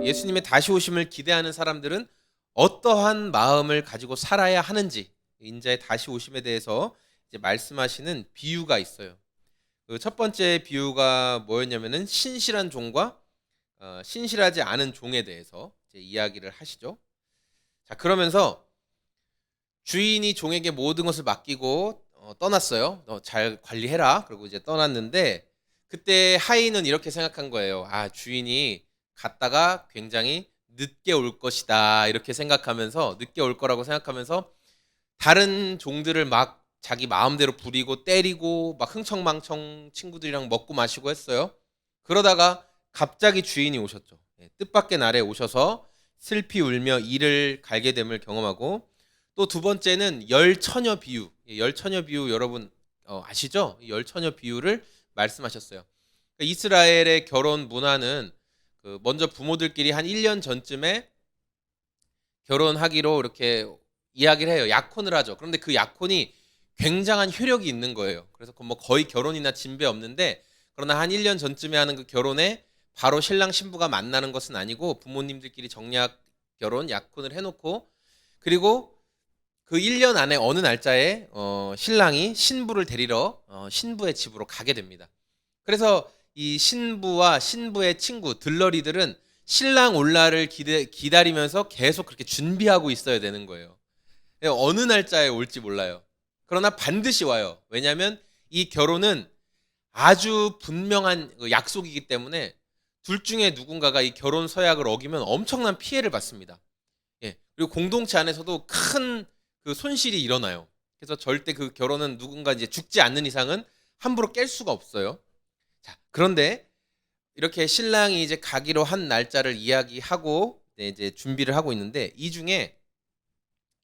예수님의 다시 오심을 기대하는 사람들은 어떠한 마음을 가지고 살아야 하는지 인자의 다시 오심에 대해서 이제 말씀하시는 비유가 있어요. 그 첫 번째 비유가 뭐였냐면은 신실한 종과 신실하지 않은 종에 대해서 이제 이야기를 하시죠. 자, 그러면서 주인이 종에게 모든 것을 맡기고 떠났어요. 잘 관리해라. 그리고 이제 떠났는데 그때 하인은 이렇게 생각한 거예요. 아, 주인이 갔다가 굉장히 늦게 올 것이다. 이렇게 생각하면서 늦게 올 거라고 생각하면서 다른 종들을 막 자기 마음대로 부리고 때리고 막 흥청망청 친구들이랑 먹고 마시고 했어요. 그러다가 갑자기 주인이 오셨죠. 뜻밖의 날에 오셔서 슬피 울며 이를 갈게 됨을 경험하고 또 두 번째는 열처녀 비유. 열처녀 비유 여러분 아시죠? 열처녀 비유를 말씀하셨어요. 그러니까 이스라엘의 결혼 문화는 먼저 부모들끼리 한 1년 전쯤에 결혼하기로 이렇게 이야기를 해요. 약혼을 하죠. 그런데 그 약혼이 굉장한 효력이 있는 거예요. 그래서 뭐 거의 결혼이나 진배 없는데 그러나 한 1년 전쯤에 하는 그 결혼에 바로 신랑 신부가 만나는 것은 아니고 부모님들끼리 정략 결혼 약혼을 해놓고 그리고 그 1년 안에 어느 날짜에 신랑이 신부를 데리러 신부의 집으로 가게 됩니다. 그래서 이 신부와 신부의 친구 들러리들은 신랑 올 날을 기다리면서 계속 그렇게 준비하고 있어야 되는 거예요. 어느 날짜에 올지 몰라요. 그러나 반드시 와요. 왜냐하면 이 결혼은 아주 분명한 약속이기 때문에 둘 중에 누군가가 이 결혼 서약을 어기면 엄청난 피해를 받습니다. 예. 그리고 공동체 안에서도 큰 그 손실이 일어나요. 그래서 절대 그 결혼은 누군가 이제 죽지 않는 이상은 함부로 깰 수가 없어요. 자, 그런데 이렇게 신랑이 이제 가기로 한 날짜를 이야기하고 이제 준비를 하고 있는데 이 중에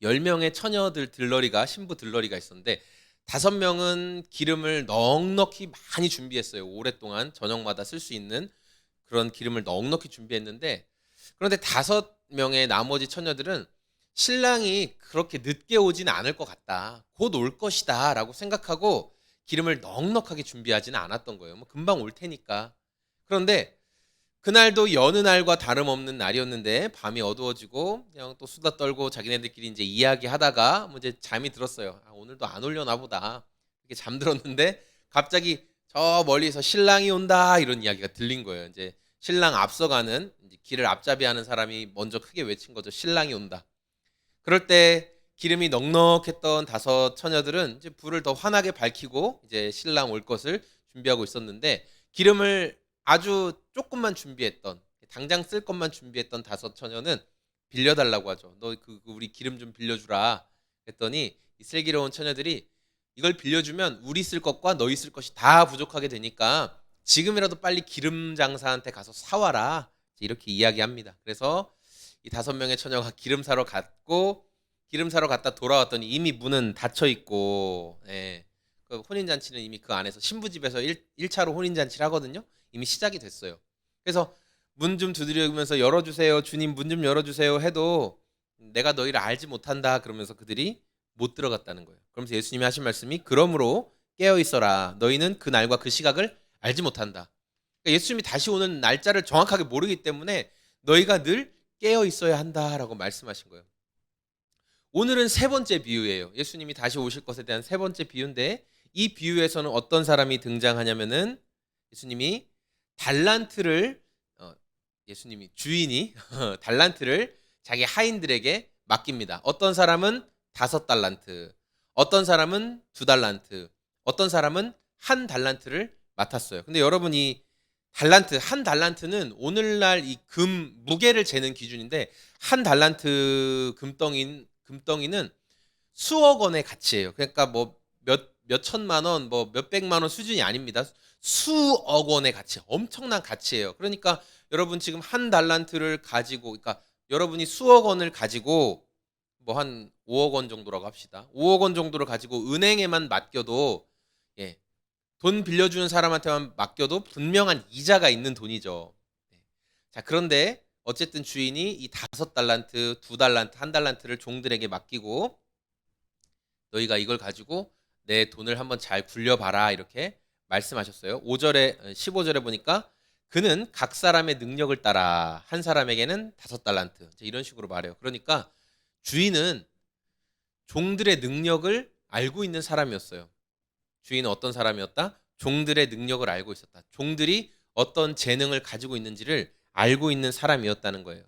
10명의 처녀들 들러리가 신부 들러리가 있었는데 5명은 기름을 넉넉히 많이 준비했어요. 오랫동안 저녁마다 쓸 수 있는 그런 기름을 넉넉히 준비했는데 그런데 5명의 나머지 처녀들은 신랑이 그렇게 늦게 오지는 않을 것 같다. 곧 올 것이다. 라고 생각하고 기름을 넉넉하게 준비하지는 않았던 거예요. 뭐 금방 올 테니까. 그런데 그날도 여느 날과 다름없는 날이었는데 밤이 어두워지고 그냥 또 수다 떨고 자기네들끼리 이제 이야기하다가 뭐 이제 잠이 들었어요. 아, 오늘도 안 올려나 보다. 이렇게 잠들었는데 갑자기 저 멀리서 신랑이 온다 이런 이야기가 들린 거예요. 이제 신랑 앞서가는 이제 길을 앞잡이하는 사람이 먼저 크게 외친 거죠. 신랑이 온다. 그럴 때 기름이 넉넉했던 5처녀들은 이제 불을 더 환하게 밝히고 이제 신랑 올 것을 준비하고 있었는데 기름을 아주 조금만 준비했던 당장 쓸 것만 준비했던 5처녀는 빌려달라고 하죠. 너 우리 기름 좀 빌려주라. 했더니 이 슬기로운 처녀들이 이걸 빌려주면 우리 쓸 것과 너희 쓸 것이 다 부족하게 되니까 지금이라도 빨리 기름 장사한테 가서 사와라. 이렇게 이야기합니다. 그래서 이 5명의 처녀가 기름 사러 갔고 기름 사러 갔다 돌아왔더니 이미 문은 닫혀 있고 그 혼인 잔치는 이미 그 안에서 신부 집에서 1차로 혼인 잔치를 하거든요. 이미 시작이 됐어요. 그래서 문 좀 두드리면서 열어주세요. 주님 문 좀 열어주세요 해도 내가 너희를 알지 못한다 그러면서 그들이 못 들어갔다는 거예요. 그러면서 예수님이 하신 말씀이 그러므로 깨어 있어라. 너희는 그 날과 그 시각을 알지 못한다. 그러니까 예수님이 다시 오는 날짜를 정확하게 모르기 때문에 너희가 늘 깨어 있어야 한다라고 말씀하신 거예요. 오늘은 세 번째 비유예요. 예수님이 다시 오실 것에 대한 세 번째 비유인데 이 비유에서는 어떤 사람이 등장하냐면은 예수님이 달란트를 예수님이 주인이 달란트를 자기 하인들에게 맡깁니다. 어떤 사람은 5달란트, 어떤 사람은 2달란트, 어떤 사람은 1달란트를 맡았어요. 근데 여러분이 달란트, 1달란트는 오늘날 이 금 무게를 재는 기준인데 1달란트 금덩이는 수억 원의 가치예요. 그러니까 뭐 몇 천만 원, 뭐 몇백만 원 수준이 아닙니다. 수억 원의 가치, 엄청난 가치예요. 그러니까 여러분 지금 1달란트를 가지고, 그러니까 여러분이 수억 원을 가지고 뭐 한 5억 원 정도라고 합시다. 5억 원 정도를 가지고 은행에만 맡겨도 예, 돈 빌려주는 사람한테만 맡겨도 분명한 이자가 있는 돈이죠. 네. 자, 그런데 어쨌든 주인이 이 5달란트, 2달란트, 1달란트를 종들에게 맡기고 너희가 이걸 가지고 내 돈을 한번 잘 굴려봐라 이렇게 말씀하셨어요. 15절에 보니까 그는 각 사람의 능력을 따라 한 사람에게는 5달란트. 이런 식으로 말해요. 그러니까 주인은 종들의 능력을 알고 있는 사람이었어요. 주인은 어떤 사람이었다? 종들의 능력을 알고 있었다. 종들이 어떤 재능을 가지고 있는지를 알고 있는 사람이었다는 거예요.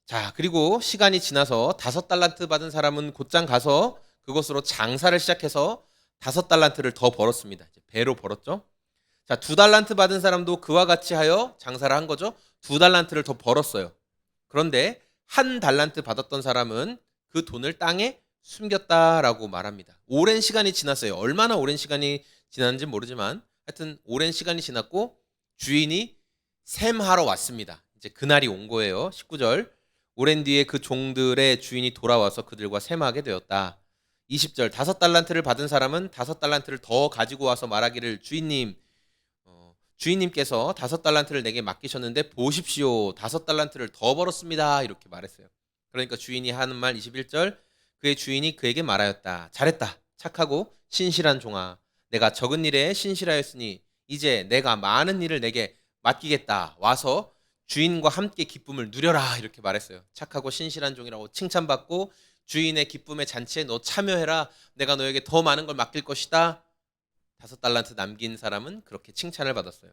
자, 그리고 시간이 지나서 5달란트 받은 사람은 곧장 가서 그것으로 장사를 시작해서 5달란트를 더 벌었습니다. 이제 배로 벌었죠. 자, 2달란트 받은 사람도 그와 같이 하여 장사를 한 거죠. 2달란트를 더 벌었어요. 그런데 1달란트 받았던 사람은 그 돈을 땅에 숨겼다라고 말합니다. 오랜 시간이 지났어요. 얼마나 오랜 시간이 지났는지 모르지만 하여튼 오랜 시간이 지났고 주인이 셈하러 왔습니다. 이제 그날이 온 거예요. 19절. 오랜 뒤에 그 종들의 주인이 돌아와서 그들과 셈하게 되었다. 20절. 5달란트를 받은 사람은 5달란트를 더 가지고 와서 말하기를 주인님께서 5달란트를 내게 맡기셨는데 보십시오. 5달란트를 더 벌었습니다. 이렇게 말했어요. 그러니까 주인이 하는 말 21절. 그의 주인이 그에게 말하였다. 잘했다. 착하고 신실한 종아. 내가 적은 일에 신실하였으니 이제 내가 많은 일을 내게 맡기겠다. 와서 주인과 함께 기쁨을 누려라. 이렇게 말했어요. 착하고 신실한 종이라고 칭찬받고 주인의 기쁨의 잔치에 너 참여해라. 내가 너에게 더 많은 걸 맡길 것이다. 5달란트 남긴 사람은 그렇게 칭찬을 받았어요.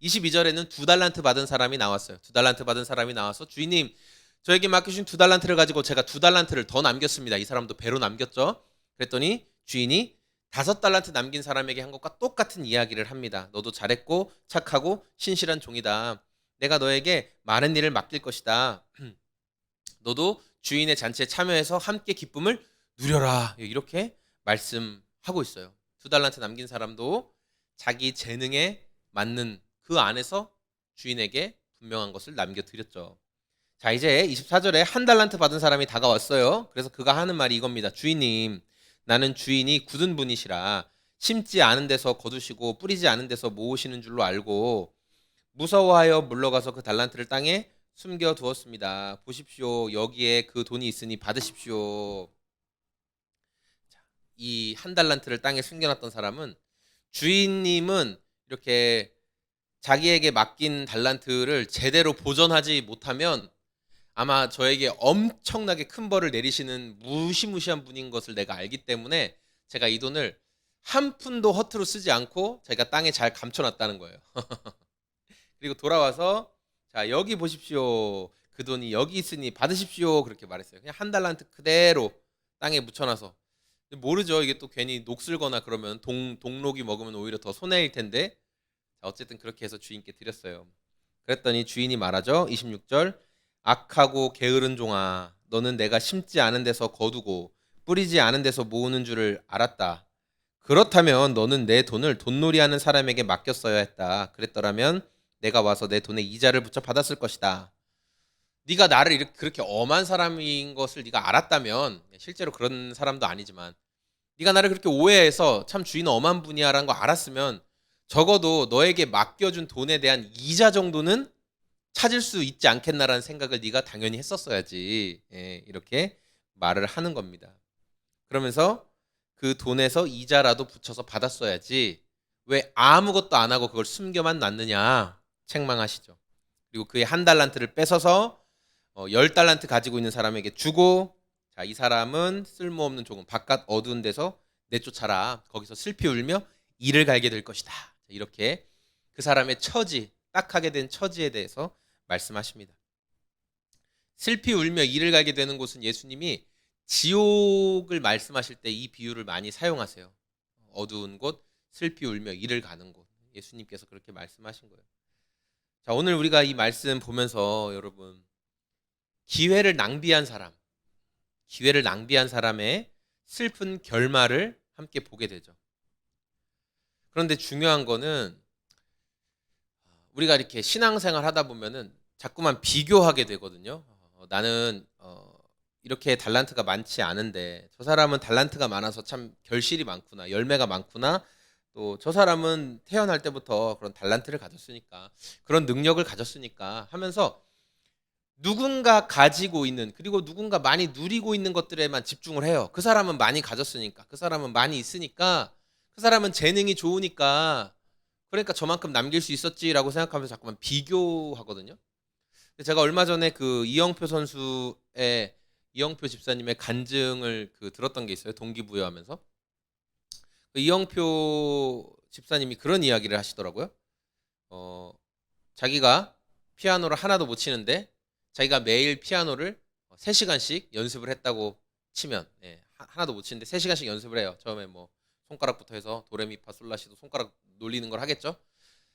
22절에는 2달란트 받은 사람이 나왔어요. 2달란트 받은 사람이 나와서 주인님 저에게 맡기신 2달란트를 가지고 제가 2달란트를 더 남겼습니다. 이 사람도 배로 남겼죠. 그랬더니 주인이 5달란트 남긴 사람에게 한 것과 똑같은 이야기를 합니다. 너도 잘했고 착하고 신실한 종이다. 내가 너에게 많은 일을 맡길 것이다. 너도 주인의 잔치에 참여해서 함께 기쁨을 누려라. 이렇게 말씀하고 있어요. 2달란트 남긴 사람도 자기 재능에 맞는 그 안에서 주인에게 분명한 것을 남겨드렸죠. 자, 이제 24절에 1달란트 받은 사람이 다가왔어요. 그래서 그가 하는 말이 이겁니다. 주인님, 나는 주인이 굳은 분이시라 심지 않은 데서 거두시고 뿌리지 않은 데서 모으시는 줄로 알고 무서워하여 물러가서 그 달란트를 땅에 숨겨두었습니다. 보십시오. 여기에 그 돈이 있으니 받으십시오. 이 1달란트를 땅에 숨겨놨던 사람은 주인님은 이렇게 자기에게 맡긴 달란트를 제대로 보존하지 못하면 아마 저에게 엄청나게 큰 벌을 내리시는 무시무시한 분인 것을 내가 알기 때문에 제가 이 돈을 한 푼도 허투루 쓰지 않고 제가 땅에 잘 감춰놨다는 거예요. 그리고 돌아와서 자 여기 보십시오. 그 돈이 여기 있으니 받으십시오. 그렇게 말했어요. 그냥 1달란트 그대로 땅에 묻혀놔서. 모르죠. 이게 또 괜히 녹슬거나 그러면 동록이 먹으면 오히려 더 손해일 텐데 자, 어쨌든 그렇게 해서 주인께 드렸어요. 그랬더니 주인이 말하죠. 26절 악하고 게으른 종아 너는 내가 심지 않은 데서 거두고 뿌리지 않은 데서 모으는 줄을 알았다. 그렇다면 너는 내 돈을 돈놀이하는 사람에게 맡겼어야 했다. 그랬더라면 내가 와서 내 돈에 이자를 붙여 받았을 것이다. 네가 나를 이렇게 그렇게 엄한 사람인 것을 네가 알았다면 실제로 그런 사람도 아니지만 네가 나를 그렇게 오해해서 참 주인은 엄한 분이야라는 거 알았으면 적어도 너에게 맡겨준 돈에 대한 이자 정도는 찾을 수 있지 않겠나라는 생각을 네가 당연히 했었어야지. 예, 이렇게 말을 하는 겁니다. 그러면서 그 돈에서 이자라도 붙여서 받았어야지 왜 아무것도 안 하고 그걸 숨겨만 놨느냐 책망하시죠. 그리고 그의 1달란트를 뺏어서 10달란트 가지고 있는 사람에게 주고 자, 이 사람은 쓸모없는 종은 바깥 어두운 데서 내쫓아라. 거기서 슬피 울며 이를 갈게 될 것이다. 이렇게 그 사람의 처지, 딱하게 된 처지에 대해서 말씀하십니다. 슬피 울며 이를 갈게 되는 곳은 예수님이 지옥을 말씀하실 때 이 비유를 많이 사용하세요. 어두운 곳, 슬피 울며 이를 가는 곳. 예수님께서 그렇게 말씀하신 거예요. 자, 오늘 우리가 이 말씀 보면서 여러분 기회를 낭비한 사람의 슬픈 결말을 함께 보게 되죠. 그런데 중요한 거는 우리가 이렇게 신앙생활 하다 보면은 자꾸만 비교하게 되거든요. 나는 이렇게 달란트가 많지 않은데 저 사람은 달란트가 많아서 참 결실이 많구나, 열매가 많구나. 또 저 사람은 태어날 때부터 그런 달란트를 가졌으니까, 그런 능력을 가졌으니까 하면서 누군가 가지고 있는 그리고 누군가 많이 누리고 있는 것들에만 집중을 해요. 그 사람은 많이 가졌으니까, 그 사람은 많이 있으니까, 그 사람은 재능이 좋으니까 그러니까 저만큼 남길 수 있었지라고 생각하면서 자꾸만 비교하거든요. 제가 얼마 전에 그 이영표 집사님의 간증을 들었던 게 있어요. 동기부여하면서 이영표 집사님이 그런 이야기를 하시더라고요. 자기가 피아노를 하나도 못 치는데 자기가 매일 피아노를 3시간씩 연습을 했다고 치면, 하나도 못 치는데 3시간씩 연습을 해요. 처음에 뭐 손가락부터 해서 도레미파솔라시도 손가락 놀리는 걸 하겠죠.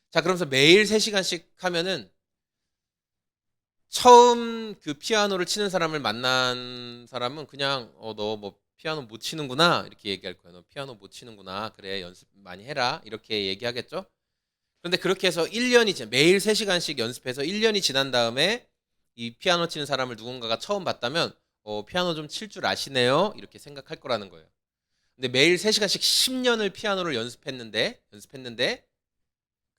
자, 그러면서 매일 3시간씩 하면은 처음 그 피아노를 치는 사람을 만난 사람은 그냥 너 뭐 피아노 못 치는구나 이렇게 얘기할 거예요. 너 피아노 못 치는구나. 그래, 연습 많이 해라. 이렇게 얘기하겠죠. 그런데 그렇게 해서 1년이 매일 3시간씩 연습해서 1년이 지난 다음에 이 피아노 치는 사람을 누군가가 처음 봤다면 피아노 좀 칠 줄 아시네요. 이렇게 생각할 거라는 거예요. 근데 매일 3시간씩 10년을 피아노를 연습했는데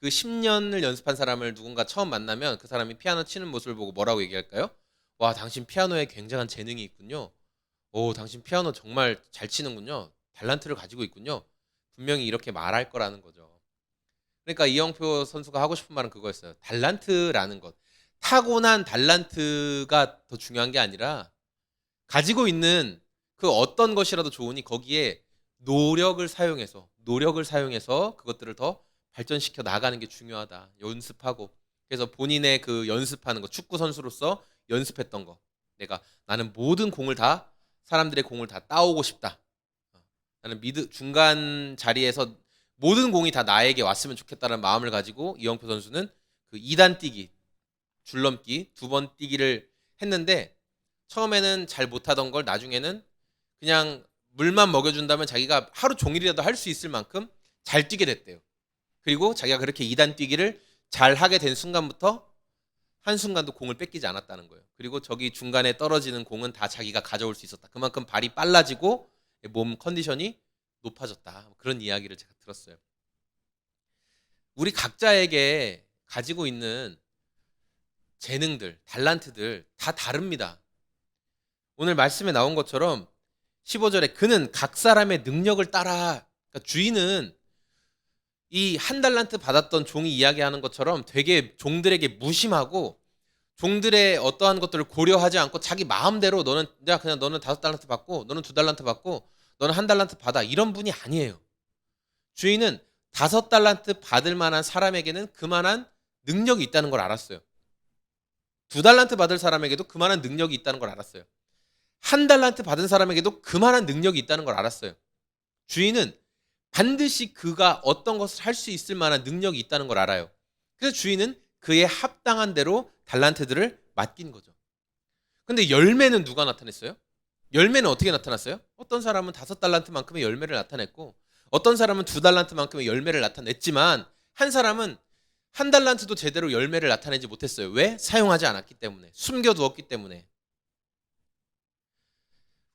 그 10년을 연습한 사람을 누군가 처음 만나면 그 사람이 피아노 치는 모습을 보고 뭐라고 얘기할까요? 와, 당신 피아노에 굉장한 재능이 있군요. 오, 당신 피아노 정말 잘 치는군요. 달란트를 가지고 있군요. 분명히 이렇게 말할 거라는 거죠. 그러니까 이영표 선수가 하고 싶은 말은 그거였어요. 달란트라는 것. 타고난 달란트가 더 중요한 게 아니라 가지고 있는 그 어떤 것이라도 좋으니 거기에 노력을 사용해서 그것들을 더 발전시켜 나가는 게 중요하다. 연습하고. 그래서 본인의 그 연습하는 거, 축구 선수로서 연습했던 거. 나는 모든 공을 다, 사람들의 공을 다 따오고 싶다. 나는 중간 자리에서 모든 공이 다 나에게 왔으면 좋겠다는 마음을 가지고 이영표 선수는 그 2단 뛰기, 줄넘기 2번 뛰기를 했는데 처음에는 잘 못하던 걸 나중에는 그냥 물만 먹여준다면 자기가 하루 종일이라도 할 수 있을 만큼 잘 뛰게 됐대요. 그리고 자기가 그렇게 2단 뛰기를 잘 하게 된 순간부터 한순간도 공을 뺏기지 않았다는 거예요. 그리고 저기 중간에 떨어지는 공은 다 자기가 가져올 수 있었다. 그만큼 발이 빨라지고 몸 컨디션이 높아졌다. 그런 이야기를 제가 들었어요. 우리 각자에게 가지고 있는 재능들, 달란트들 다 다릅니다. 오늘 말씀에 나온 것처럼 15절에 그는 각 사람의 능력을 따라, 그러니까 주인은 이 1달란트 받았던 종이 이야기하는 것처럼 되게 종들에게 무심하고 종들의 어떠한 것들을 고려하지 않고 자기 마음대로 너는 5달란트 받고 너는 2달란트 받고 너는 1달란트 받아, 이런 분이 아니에요. 주인은 5달란트 받을 만한 사람에게는 그만한 능력이 있다는 걸 알았어요. 2달란트 받을 사람에게도 그만한 능력이 있다는 걸 알았어요. 1달란트 받은 사람에게도 그만한 능력이 있다는 걸 알았어요. 주인은 반드시 그가 어떤 것을 할 수 있을 만한 능력이 있다는 걸 알아요. 그래서 주인은 그에 합당한 대로 달란트들을 맡긴 거죠. 근데 열매는 누가 나타냈어요? 열매는 어떻게 나타났어요? 어떤 사람은 5달란트만큼의 열매를 나타냈고 어떤 사람은 2달란트만큼의 열매를 나타냈지만 한 사람은 1달란트도 제대로 열매를 나타내지 못했어요. 왜? 사용하지 않았기 때문에, 숨겨두었기 때문에.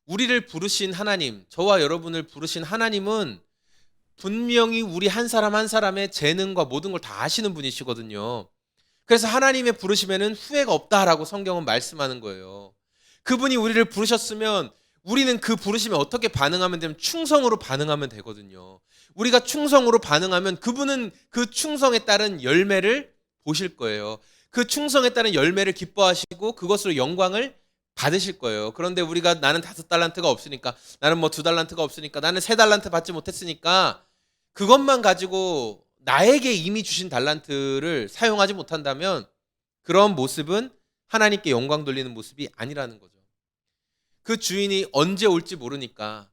우리를 부르신 하나님, 저와 여러분을 부르신 하나님은 분명히 우리 한 사람 한 사람의 재능과 모든 걸 다 아시는 분이시거든요. 그래서 하나님의 부르심에는 후회가 없다라고 성경은 말씀하는 거예요. 그분이 우리를 부르셨으면 우리는 그 부르심에 어떻게 반응하면 되면 충성으로 반응하면 되거든요. 우리가 충성으로 반응하면 그분은 그 충성에 따른 열매를 보실 거예요. 그 충성에 따른 열매를 기뻐하시고 그것으로 영광을 받으실 거예요. 그런데 우리가 나는 5달란트가 없으니까, 나는 뭐 2달란트가 없으니까, 나는 3달란트 받지 못했으니까 그것만 가지고 나에게 이미 주신 달란트를 사용하지 못한다면 그런 모습은 하나님께 영광 돌리는 모습이 아니라는 거죠. 그 주인이 언제 올지 모르니까,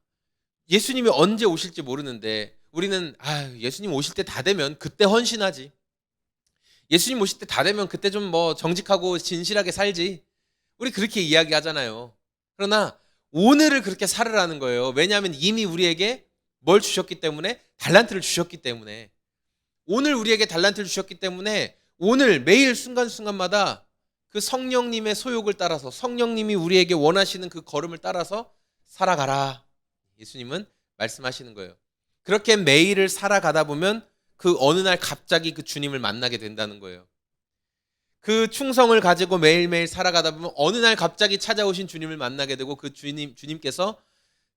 예수님이 언제 오실지 모르는데 우리는 예수님 오실 때 다 되면 그때 헌신하지, 예수님 오실 때 다 되면 그때 좀 뭐 정직하고 진실하게 살지, 우리 그렇게 이야기하잖아요. 그러나 오늘을 그렇게 살으라는 거예요. 왜냐하면 이미 우리에게 뭘 주셨기 때문에, 달란트를 주셨기 때문에, 오늘 우리에게 달란트를 주셨기 때문에 오늘 매일 순간순간마다 그 성령님의 소욕을 따라서, 성령님이 우리에게 원하시는 그 걸음을 따라서 살아가라, 예수님은 말씀하시는 거예요. 그렇게 매일을 살아가다 보면 그 어느 날 갑자기 그 주님을 만나게 된다는 거예요. 그 충성을 가지고 매일매일 살아가다 보면 어느 날 갑자기 찾아오신 주님을 만나게 되고 그 주님께서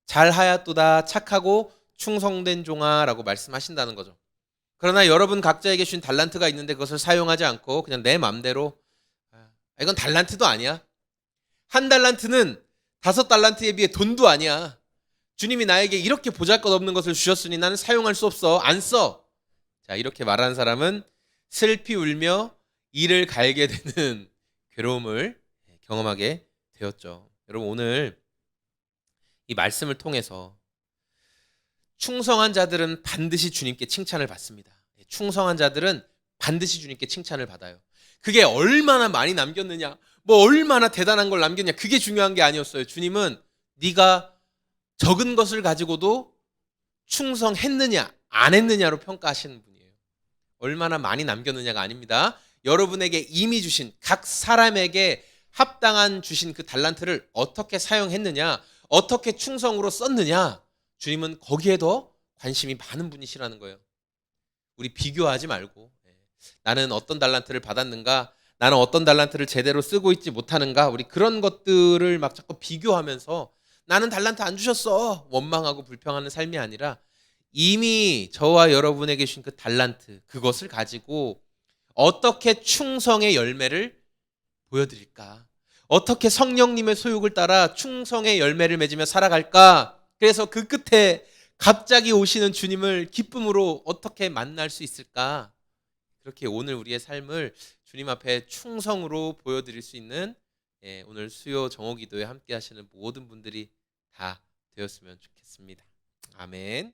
잘하였도다 착하고 충성된 종아 라고 말씀하신다는 거죠. 그러나 여러분 각자에게 주신 달란트가 있는데 그것을 사용하지 않고 그냥 내 맘대로, 이건 달란트도 아니야. 한 달란트는 5달란트에 비해 돈도 아니야. 주님이 나에게 이렇게 보잘것없는 것을 주셨으니 나는 사용할 수 없어. 안 써. 자, 이렇게 말하는 사람은 슬피 울며 이를 갈게 되는 괴로움을 경험하게 되었죠. 여러분, 오늘 이 말씀을 통해서 충성한 자들은 반드시 주님께 칭찬을 받습니다. 충성한 자들은 반드시 주님께 칭찬을 받아요. 그게 얼마나 많이 남겼느냐, 뭐 얼마나 대단한 걸 남겼냐, 그게 중요한 게 아니었어요. 주님은 네가 적은 것을 가지고도 충성했느냐 안 했느냐로 평가하시는 분이에요. 얼마나 많이 남겼느냐가 아닙니다. 여러분에게 이미 주신, 각 사람에게 합당한 주신 그 달란트를 어떻게 사용했느냐, 어떻게 충성으로 썼느냐, 주님은 거기에 더 관심이 많은 분이시라는 거예요. 우리 비교하지 말고, 나는 어떤 달란트를 받았는가, 나는 어떤 달란트를 제대로 쓰고 있지 못하는가, 우리 그런 것들을 막 자꾸 비교하면서 나는 달란트 안 주셨어 원망하고 불평하는 삶이 아니라, 이미 저와 여러분에게 주신 그 달란트, 그것을 가지고 어떻게 충성의 열매를 보여드릴까, 어떻게 성령님의 소욕을 따라 충성의 열매를 맺으며 살아갈까. 그래서 그 끝에 갑자기 오시는 주님을 기쁨으로 어떻게 만날 수 있을까. 그렇게 오늘 우리의 삶을 주님 앞에 충성으로 보여드릴 수 있는, 오늘 수요 정오 기도에 함께 하시는 모든 분들이 다 되었으면 좋겠습니다. 아멘.